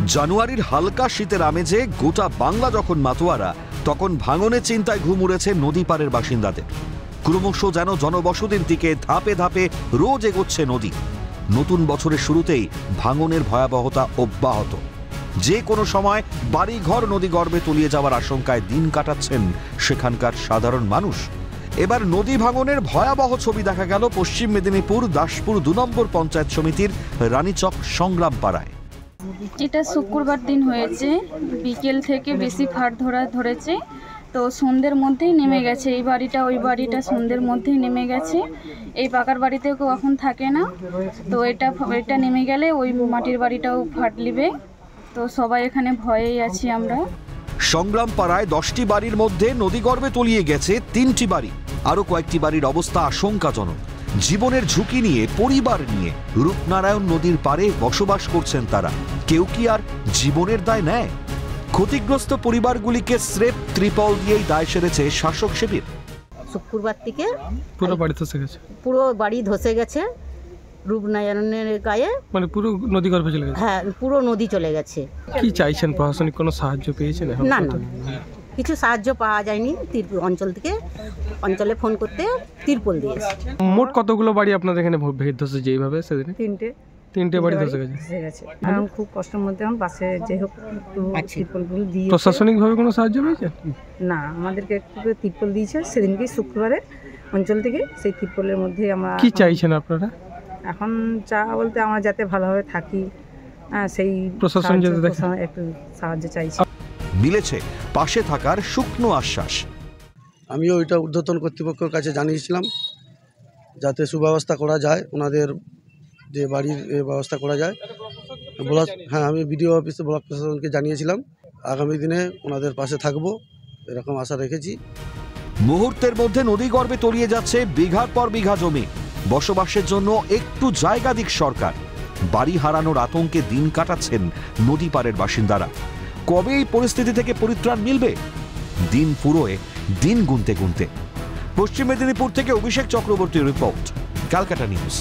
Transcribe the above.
জানুয়ারির হালকা শীতের আমেজে গোটা বাংলা যখন মাতোয়ারা, তখন ভাঙনের চিন্তায় ঘুম উড়েছে নদী পাড়ের বাসিন্দাদের। ক্রমশ যেন জনবসতির দিকে ধাপে ধাপে রোজ এগোচ্ছে নদী। নতুন বছরের শুরুতেই ভাঙনের ভয়াবহতা অব্যাহত। যে কোনো সময় বাড়িঘর নদী গর্ভে তলিয়ে যাওয়ার আশঙ্কায় দিন কাটাচ্ছেন সেখানকার সাধারণ মানুষ। এবার নদী ভাঙনের ভয়াবহ ছবি দেখা গেল পশ্চিম মেদিনীপুর দাসপুর ২ নম্বর পঞ্চায়েত সমিতির রানীচক সংগ্রাম পাড়ায়। এটা শুক্রবার দিন হয়েছে, বিকেল থেকে বেশি ফাট ধরেছে, তো সন্ধ্যের মধ্যেই নেমে গেছে। এই বাড়িটা ওই বাড়িটা সন্ধ্যের মধ্যেই নেমে গেছে। এই পাকার বাড়িতেও কেউ এখন থাকে না, তো এটা নেমে গেলে ওই মাটির বাড়িটাও ফাটলিবে, তো সবাই এখানে ভয়েই আছি আমরা। সংগ্রাম পাড়ায় 10টি বাড়ির মধ্যে নদীগর্ভে তলিয়ে গেছে 3টি বাড়ি। আরো কয়েকটি বাড়ির অবস্থা আশঙ্কাজনক। জীবনের ঝুঁকি নিয়ে, পরিবার নিয়ে রূপনারায়ণ নদীর পাড়ে বসবাস করছেন তারা। কেউ কি আর জীবনের দায় নেয়? ক্ষতিগ্রস্ত পরিবারগুলিকে স্রেফ ত্রিপল দিয়েই দায় সেরেছে শাসক শিবির। শুক্রবার থেকে পুরো বাড়ি ধসে গেছে, পুরো বাড়ি ধসে গেছে। রূপনারায়ণের গায়ে মানে পুরো নদী গর্ভে চলে গেছে। হ্যাঁ, পুরো নদী চলে গেছে। কি চাইছেন? প্রশাসনিক কোনো সাহায্য পেয়েছেন? না না, কিছু সাহায্য পাওয়া যায়নি। অঞ্চল থেকে অঞ্চলে ফোন করতে তিরপল দিয়েছে। মোট কতগুলো বাড়ি আপনাদের এখানে ভেদ ধসে যেইভাবে সেদিন? 3টে বাড়ি ধসে গেছে। এখন খুব কষ্টের মধ্যে এখন পাশে যে হোক একটু তিরপলগুলো দিয়ে। প্রশাসনিকভাবে কোনো সাহায্য পেয়েছেন? না, আমাদেরকে একটু তিরপল দিয়েছে সেদিনকে শুক্রবারে অঞ্চল থেকে। সেই তিরপলের মধ্যে আমরা কি চাইছেন আপনারা? এখন চা বলতে আমরা যাতে ভালোভাবে থাকি, সেই প্রশাসন যাতে দেখে একটু সাহায্য চাইছি। মিলেছে পাশে থাকার শুকনো আশ্বাস। আমিও ওইটা ঊর্ধ্বতন কর্তৃপক্ষের কাছে জানিয়েছিলাম যাতে সুব্যবস্থা করা যায়, ওনাদের যে বাড়ির ব্যবস্থা করা যায়। হ্যাঁ, আমি বিডিও অফিসে ব্লক প্রশাসনকে জানিয়েছিলাম। আগামী দিনে ওনাদের পাশে থাকবো এরকম আশা রেখেছি। মুহূর্তের মধ্যে নদীগর্ভে তলিয়ে যাচ্ছে বিঘার পর বিঘা জমি। বসবাসের জন্য একটু জায়গা দিক সরকার। বাড়ি হারানোর আতঙ্কে দিন কাটাচ্ছেন নদী পাড়ের বাসিন্দারা। কবে এই পরিস্থিতি থেকে পরিত্রাণ মিলবে? দিন ফুরোয় দিন গুনতে গুনতে। পশ্চিম মেদিনীপুর থেকে অভিষেক চক্রবর্তীর রিপোর্ট, ক্যালকাটা নিউজ।